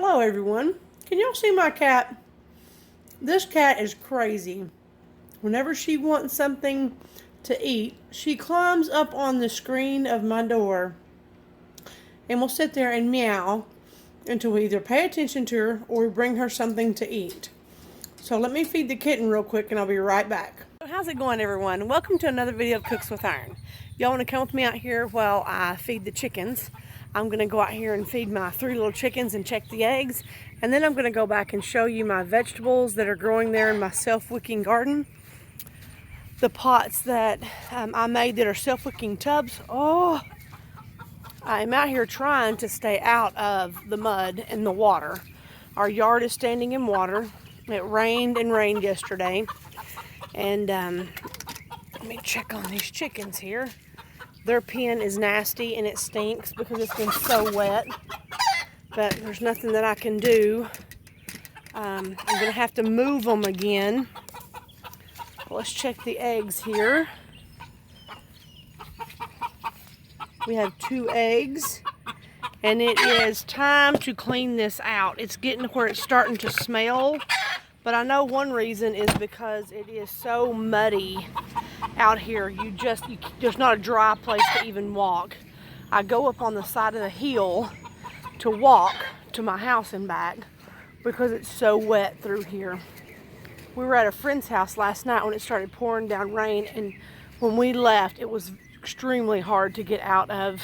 Hello everyone. Can y'all see my cat? This cat is crazy. Whenever she wants something to eat, she climbs up on the screen of my door and will sit there and meow until we either pay attention to her or we bring her something to eat. So let me feed the kitten real quick and I'll be right back. How's it going, everyone? Welcome to another video of Cooks with Iron. Y'all want to come with me out here while I feed the chickens? I'm going to go out here and feed my 3 little chickens and check the eggs. And then I'm going to go back and show you my vegetables that are growing there in my self-wicking garden. The pots that I made that are self-wicking tubs. Oh, I'm out here trying to stay out of the mud and the water. Our yard is standing in water. It rained and rained yesterday. And let me check on these chickens here. Their pen is nasty and it stinks because it's been so wet. But there's nothing that I can do. I'm going to have to move them again. Let's check the eggs here. We have 2 eggs. And it is time to clean this out. It's getting to where it's starting to smell. But I know one reason is because it is so muddy out here. There's not a dry place to even walk. I go up on the side of the hill to walk to my house and back because it's so wet through here. We were at a friend's house last night when it started pouring down rain, and when we left it was extremely hard to get out of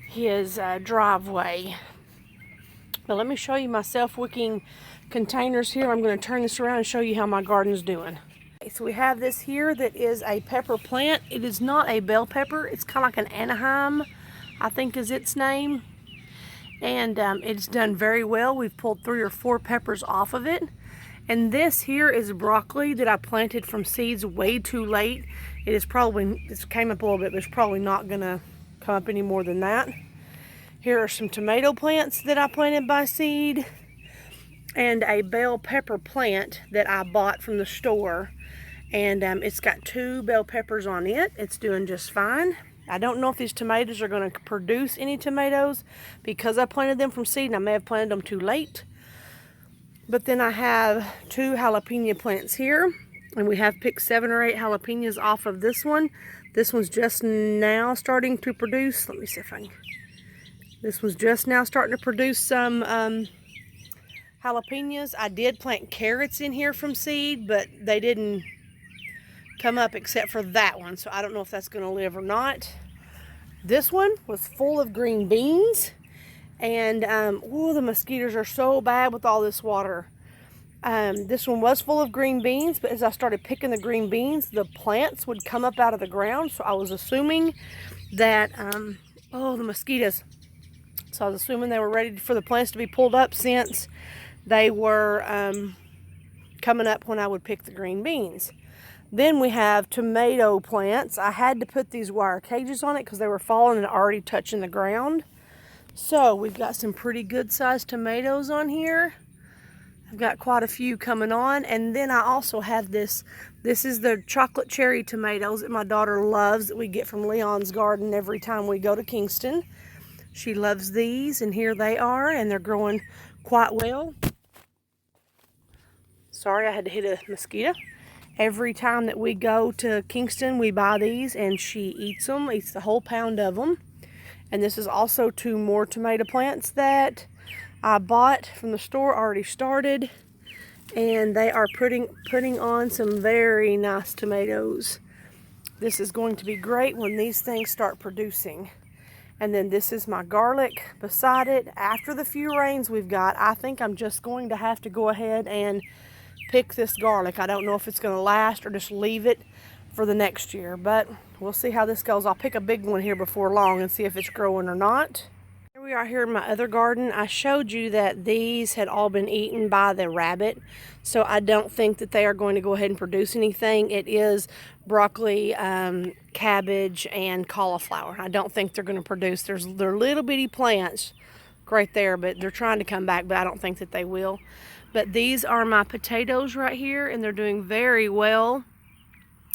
his driveway. But let me show you my self-wicking containers here. I'm going to turn this around and show you how my garden's doing. Okay, so we have this here that is a pepper plant. It is not a bell pepper. It's kind of like an Anaheim, I think is its name. And it's done very well. We've pulled 3 or 4 peppers off of it. And this here is broccoli that I planted from seeds way too late. It's came up a little bit, but it's probably not going to come up any more than that. Here are some tomato plants that I planted by seed. And a bell pepper plant that I bought from the store. And it's got 2 bell peppers on it. It's doing just fine. I don't know if these tomatoes are going to produce any tomatoes because I planted them from seed and I may have planted them too late. But then I have 2 jalapeno plants here. And we have picked 7 or 8 jalapenos off of this one. This one's just now starting to produce. Let me see if I can. This one's just now starting to produce some jalapenos. I did plant carrots in here from seed, but they didn't come up except for that one. So I don't know if that's going to live or not. This one was full of green beans. And, oh, the mosquitoes are so bad with all this water. This one was full of green beans, but as I started picking the green beans, the plants would come up out of the ground. So I was assuming that, oh, the mosquitoes. So I was assuming they were ready for the plants to be pulled up since they were coming up when I would pick the green beans. Then we have tomato plants. I had to put these wire cages on it because they were falling and already touching the ground. So we've got some pretty good sized tomatoes on here. I've got quite a few coming on. And then I also have this. This is the chocolate cherry tomatoes that my daughter loves, that we get from Leon's garden every time we go to Kingston. She loves these, and here they are, and they're growing quite well. Sorry, I had to hit a mosquito. Every time that we go to Kingston, we buy these, and she eats them, eats the whole pound of them. And this is also 2 more tomato plants that I bought from the store, already started. And they are putting on some very nice tomatoes. This is going to be great when these things start producing. And then this is my garlic beside it. After the few rains we've got, I think I'm just going to have to go ahead and pick this garlic. I don't know if it's going to last or just leave it for the next year, but we'll see how this goes. I'll pick a big one here before long and see if it's growing or not. Here we are here in my other garden. I showed you that these had all been eaten by the rabbit, so I don't think that they are going to go ahead and produce anything. It is broccoli, cabbage, and cauliflower. I don't think they're going to produce. They're little bitty plants right there, but they're trying to come back, but I don't think that they will. But these are my potatoes right here, and they're doing very well.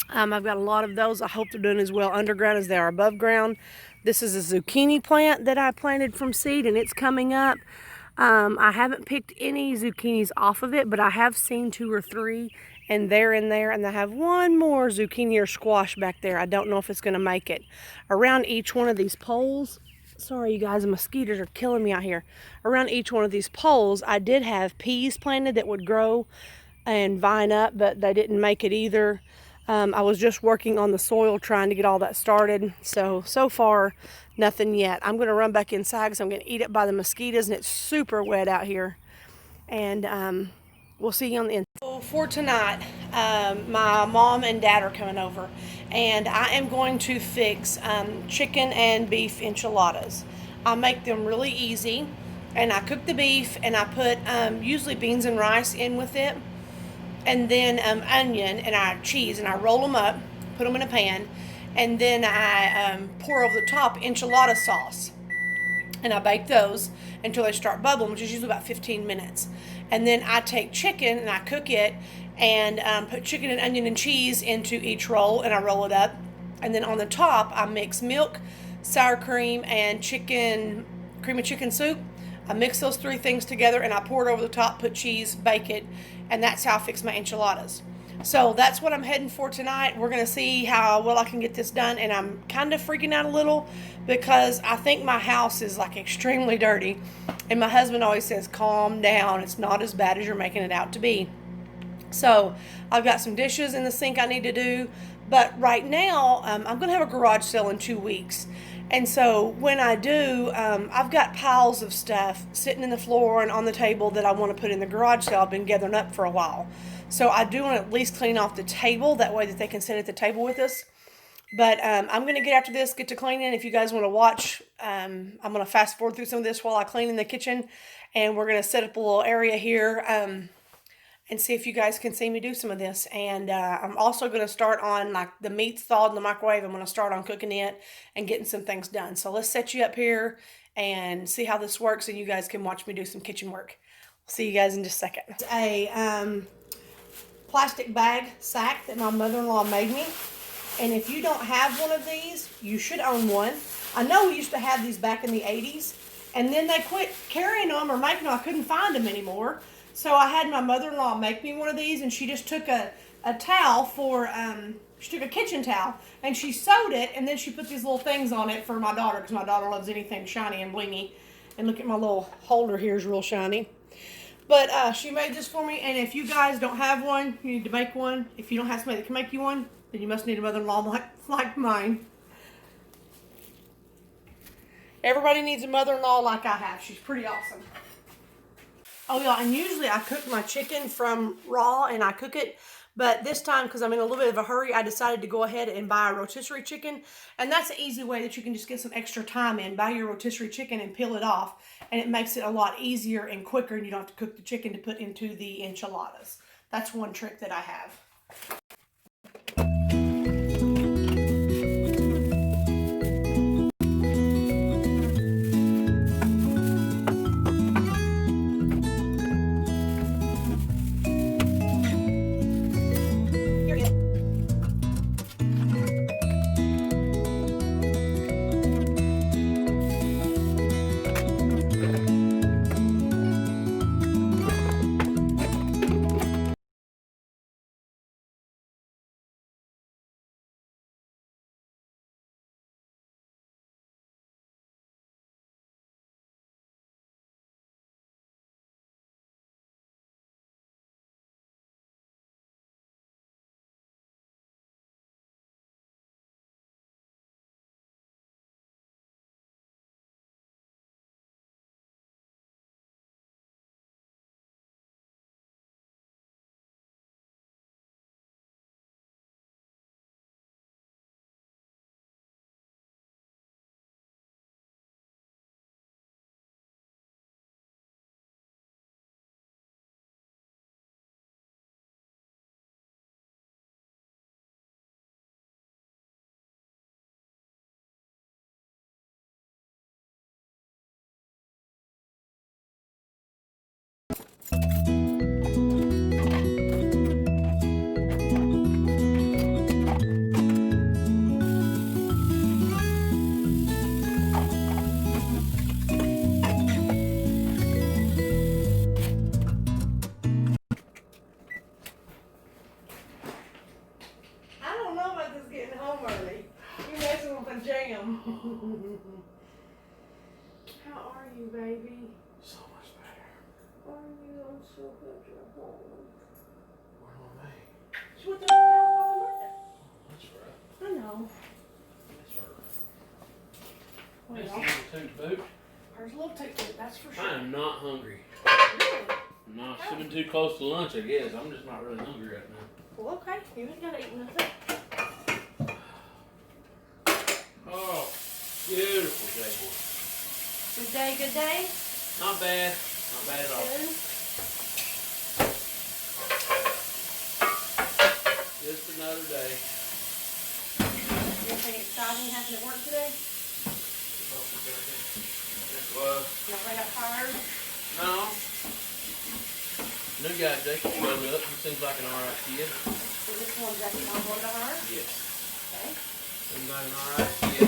I've got a lot of those. I hope they're doing as well underground as they are above ground. This is a zucchini plant that I planted from seed, and it's coming up. I haven't picked any zucchinis off of it, but I have seen 2 or 3, and they're in there, and I have one more zucchini or squash back there. I don't know if it's going to make it. Around each one of these poles, sorry you guys, the mosquitoes are killing me out here. Around each one of these poles, I did have peas planted that would grow and vine up, but they didn't make it either. I was just working on the soil trying to get all that started. So far, nothing yet. I'm going to run back inside because I'm going to eat it by the mosquitoes, and it's super wet out here. And we'll see you on the inside. So for tonight, my mom and dad are coming over, and I am going to fix chicken and beef enchiladas. I make them really easy, and I cook the beef, and I put usually beans and rice in with it, and then onion and cheese, and I roll them up, put them in a pan, and then I pour over the top enchilada sauce, and I bake those until they start bubbling, which is usually about 15 minutes. And then I take chicken and I cook it, and put chicken and onion and cheese into each roll, and I roll it up, and then on the top I mix milk, sour cream, and cream of chicken soup. I mix those 3 things together, and I pour it over the top, put cheese, bake it, and that's how I fix my enchiladas. So that's what I'm heading for tonight. We're going to see how well I can get this done, and I'm kind of freaking out a little because I think my house is like extremely dirty, and my husband always says, calm down, it's not as bad as you're making it out to be. So I've got some dishes in the sink I need to do, but right now I'm going to have a garage sale in 2 weeks. And so when I do, I've got piles of stuff sitting in the floor and on the table that I want to put in the garage sale. I've been gathering up for a while. So I do want to at least clean off the table. That way that they can sit at the table with us. But I'm going to get after this, get to cleaning. If you guys want to watch, I'm going to fast forward through some of this while I clean in the kitchen. And we're going to set up a little area here and see if you guys can see me do some of this. And I'm also going to start on, like, the meat's thawed in the microwave. I'm going to start on cooking it and getting some things done. So let's set you up here and see how this works, and you guys can watch me do some kitchen work. See you guys in just a second. It's a plastic bag sack that my mother-in-law made me. And if you don't have one of these, you should own one. I know we used to have these back in the 80s, and then they quit carrying them or making them. I couldn't find them anymore. So I had my mother-in-law make me one of these, and she just took a towel for, she took a kitchen towel, and she sewed it, and then she put these little things on it for my daughter, because my daughter loves anything shiny and blingy. And look at my little holder here, is real shiny. But she made this for me, and if you guys don't have one, you need to make one. If you don't have somebody that can make you one, then you must need a mother-in-law like mine. Everybody needs a mother-in-law like I have. She's pretty awesome. Oh, yeah, and usually I cook my chicken from raw, and I cook it. But this time, because I'm in a little bit of a hurry, I decided to go ahead and buy a rotisserie chicken. And that's an easy way that you can just get some extra time in. Buy your rotisserie chicken and peel it off. And it makes it a lot easier and quicker, and you don't have to cook the chicken to put into the enchiladas. That's one trick that I have. toot boot. There's a little toot, that's for sure. I am not hungry. Really? I'm not sitting too close to lunch, I guess. I'm just not really hungry right now. Well, okay. You ain't gotta eat nothing. Oh, beautiful day, boy. Good day, good day? Not bad. Not bad at all. Good. Just another day. Anything exciting happened at work today? Nobody got fired? No. New guy, Jacob, showed up. He seems like an alright kid. Is this one Jackie Mom wanted to hire? Yes. Okay. Seems like an alright kid.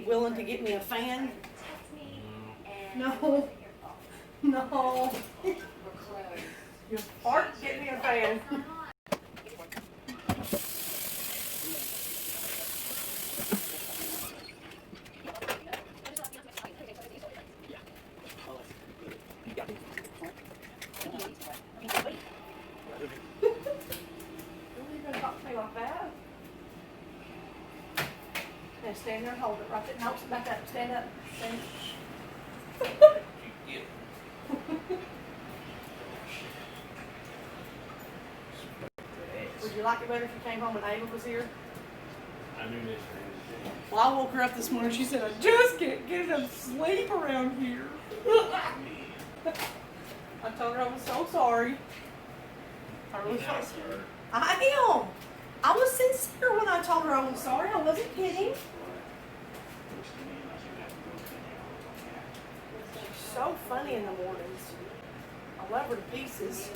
Willing to get me a fan? No. No. Your fart, get me a fan. stand there and hold it right there. Nope, back up. Stand up. Stand up. Yeah. Would you like it better if you came home and Ava was here? I knew this. Well, I woke her up this morning. She said, I just can't get enough sleep around here. I told her I was so sorry. I really felt sorry. I am. I was sincere when I told her I was sorry. I wasn't kidding. She's so funny in the mornings. I love her to pieces.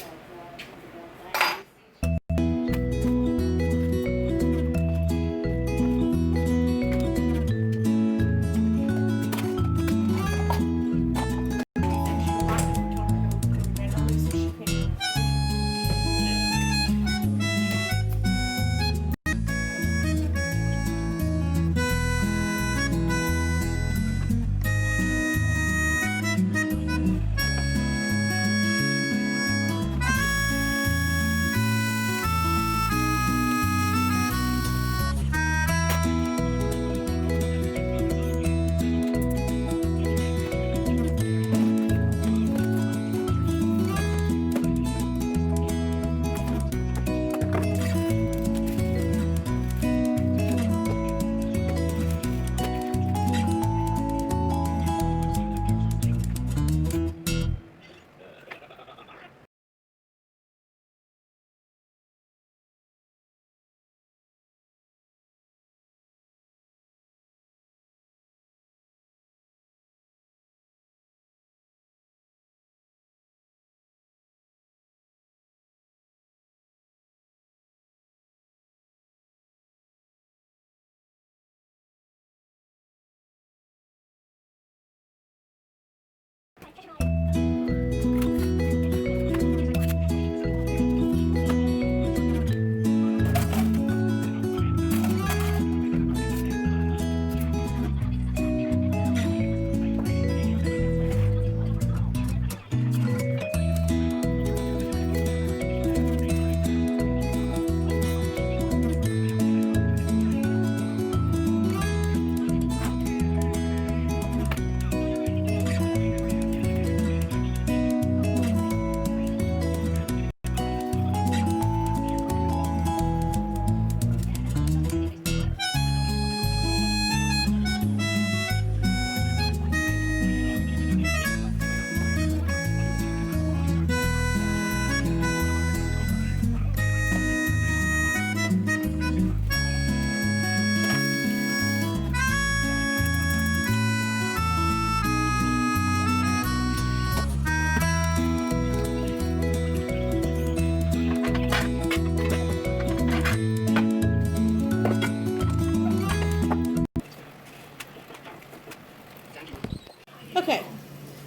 Okay,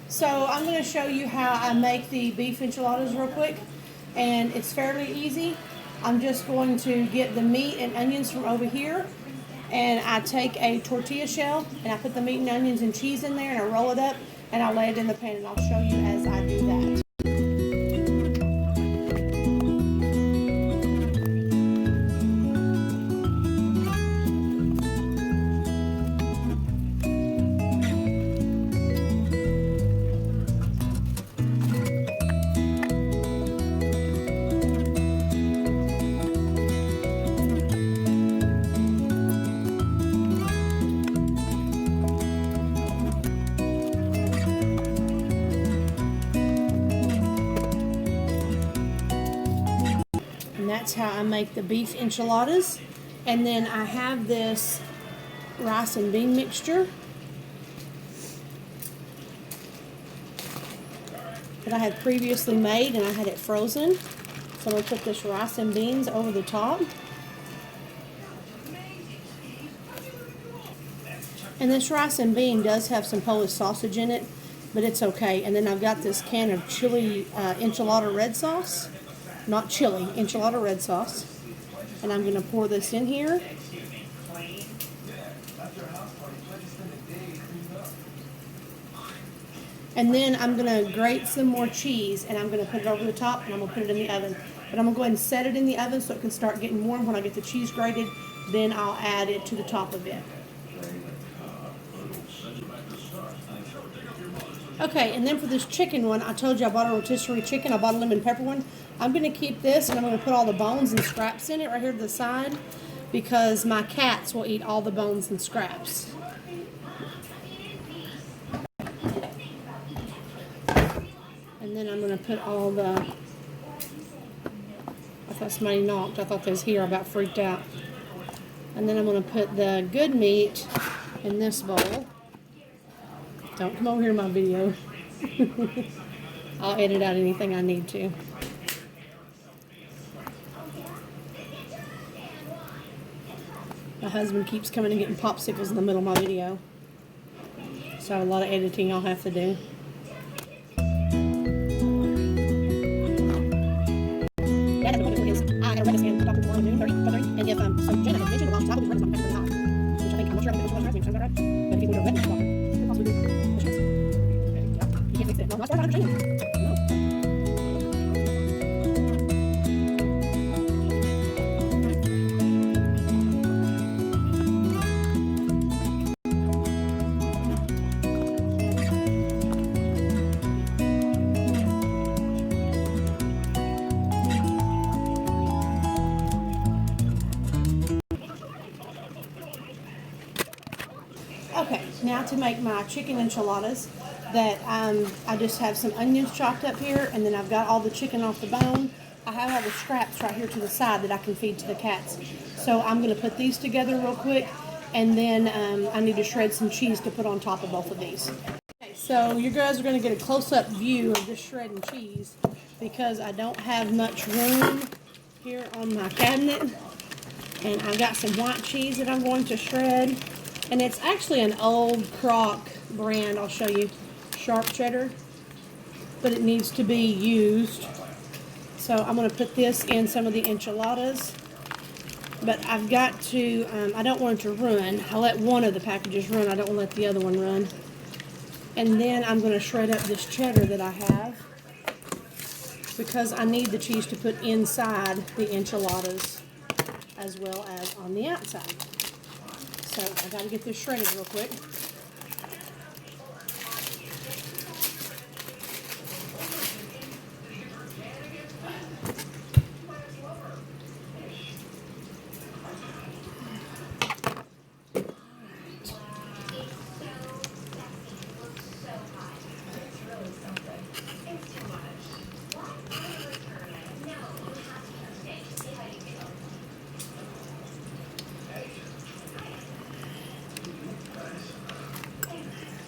so I'm going to show you how I make the beef enchiladas real quick, and it's fairly easy. I'm just going to get the meat and onions from over here, and I take a tortilla shell and I put the meat and onions and cheese in there and I roll it up and I lay it in the pan, and I'll show you as I do that. And that's how I make the beef enchiladas. And then I have this rice and bean mixture that I had previously made, and I had it frozen. So I'm going to put this rice and beans over the top. And this rice and bean does have some Polish sausage in it, but it's okay. And then I've got this can of chili enchilada red sauce. Not chili, enchilada red sauce. And I'm going to pour this in here. And then I'm going to grate some more cheese, and I'm going to put it over the top, and I'm going to put it in the oven. But I'm going to go ahead and set it in the oven so it can start getting warm. When I get the cheese grated, then I'll add it to the top of it. Okay, and then for this chicken one, I told you I bought a rotisserie chicken. I bought a lemon pepper one. I'm going to keep this, and I'm going to put all the bones and scraps in it right here to the side because my cats will eat all the bones and scraps. And then I'm going to put all the... I thought somebody knocked. I thought they was here. I about freaked out. And then I'm going to put the good meat in this bowl. Don't come over here in my video. I'll edit out anything I need to. My husband keeps coming and getting popsicles in the middle of my video. So a lot of editing I'll have to do. Dad has been his eye had a redness in Dr. Warren June 30, and if so Jenna had mentioned, well, she's probably redness on the top, which I think I'm not sure if it was redness, right? But if people are redness, it could possibly be the chance. You can't fix it. No, not starting on the Okay, now to make my chicken enchiladas that I just have some onions chopped up here, and then I've got all the chicken off the bone. I have all the scraps right here to the side that I can feed to the cats. So I'm going to put these together real quick, and then I need to shred some cheese to put on top of both of these. Okay, so you guys are going to get a close-up view of this shredding cheese because I don't have much room here on my cabinet. And I've got some white cheese that I'm going to shred. And it's actually an old Croc brand, I'll show you, sharp cheddar, but it needs to be used. So I'm going to put this in some of the enchiladas, but I've got to, I don't want it to run. I'll let one of the packages run, I don't want to let the other one run. And then I'm going to shred up this cheddar that I have because I need the cheese to put inside the enchiladas as well as on the outside. So I got to get this shredded real quick.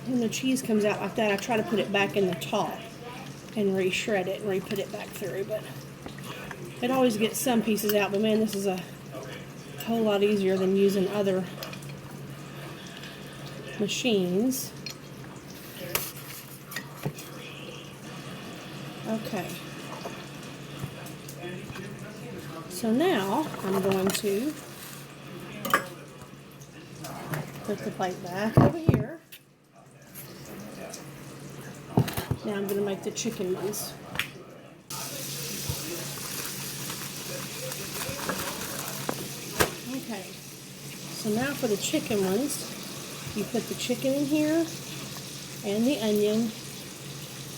When the cheese comes out like that, I try to put it back in the top and re-shred it and re-put it back through, but it always gets some pieces out. But man, this is a whole lot easier than using other machines. Okay. So now I'm going to put the plate back over here. Now I'm going to make the chicken ones. Okay, so now for the chicken ones, you put the chicken in here, and the onion,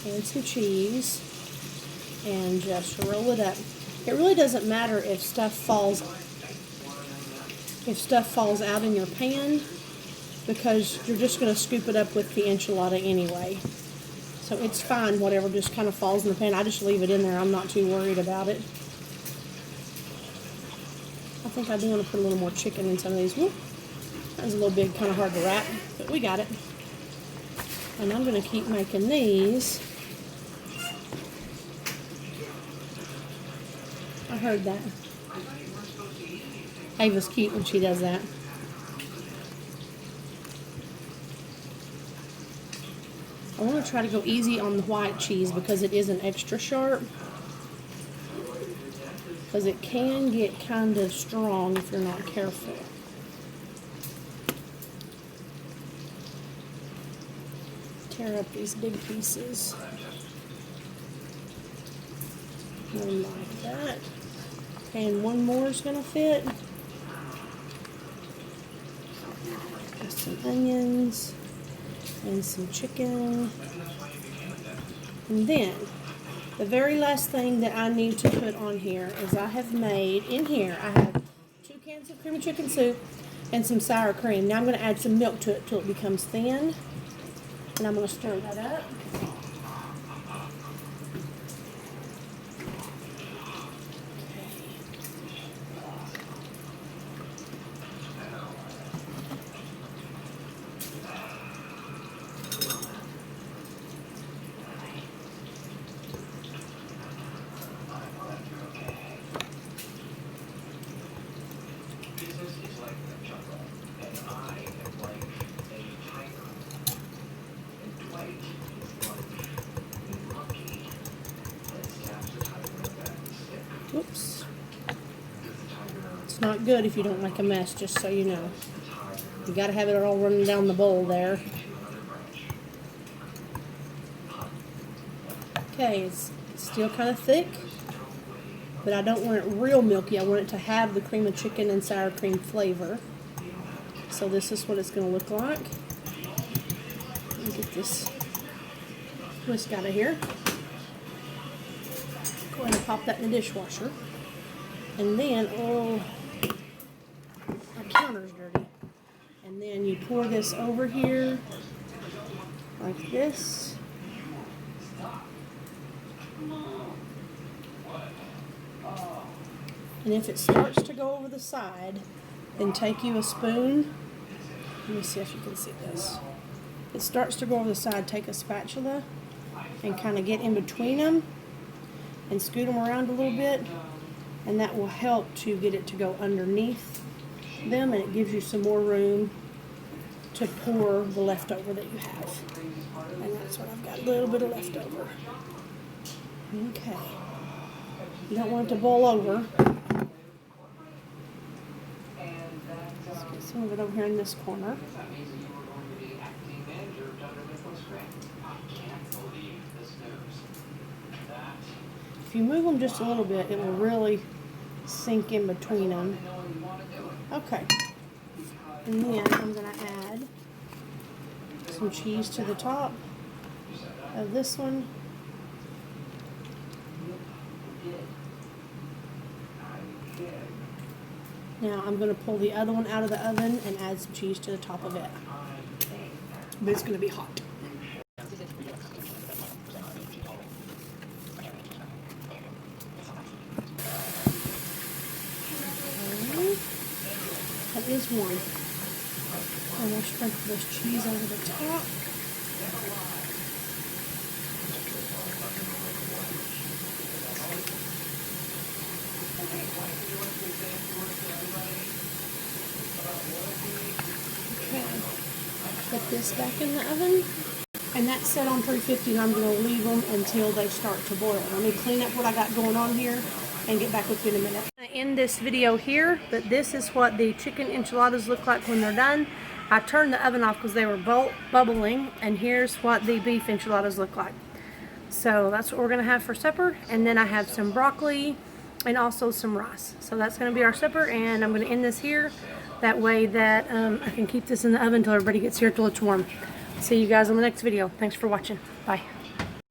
and some cheese, and just roll it up. It really doesn't matter if stuff falls out in your pan, because you're just going to scoop it up with the enchilada anyway. So it's fine, whatever just kind of falls in the pan. I just leave it in there. I'm not too worried about it. I think I do want to put a little more chicken in some of these. Whoop. That was a little big, kind of hard to wrap, but we got it. And I'm going to keep making these. I heard that. Ava's cute when she does that. I want to try to go easy on the white cheese because it isn't extra sharp. Because it can get kind of strong if you're not careful. Tear up these big pieces. And like that. And one more is going to fit. Just some onions. And some chicken. And then, the very last thing that I need to put on here is I have made, in here, I have 2 cans of creamy chicken soup and some sour cream. Now I'm going to add some milk to it till it becomes thin. And I'm going to stir that up. Oops. It's not good if you don't make a mess, just so you know. You gotta have it all running down the bowl there. Okay, it's still kind of thick, but I don't want it real milky. I want it to have the cream of chicken and sour cream flavor. So this is what it's gonna look like. Let me get this whisk out of here. Go ahead and pop that in the dishwasher. And then, oh, my counter's dirty. And then you pour this over here, like this. And if it starts to go over the side, then take you a spoon. Let me see if you can see this. If it starts to go over the side, take a spatula and kind of get in between them and scoot them around a little bit, and that will help to get it to go underneath them, and it gives you some more room to pour the leftover that you have. And that's what I've got, a little bit of leftover. Okay. You don't want it to boil over. Let's get some of it over here in this corner. If you move them just a little bit, it will really sink in between them. Okay. And then I'm going to add some cheese to the top of this one. Now I'm going to pull the other one out of the oven and add some cheese to the top of it. But it's going to be hot. That is one. I'm going to sprinkle this cheese over the top. Okay. Put this back in the oven. And that's set on 350, and I'm going to leave them until they start to boil. Let me clean up what I got going on here and get back with you in a minute. I'm going to end this video here, but this is what the chicken enchiladas look like when they're done. I turned the oven off because they were bubbling, and here's what the beef enchiladas look like. So that's what we're going to have for supper, and then I have some broccoli and also some rice. So that's going to be our supper, and I'm going to end this here. That way that I can keep this in the oven until everybody gets here till it's warm. See you guys on the next video. Thanks for watching. Bye.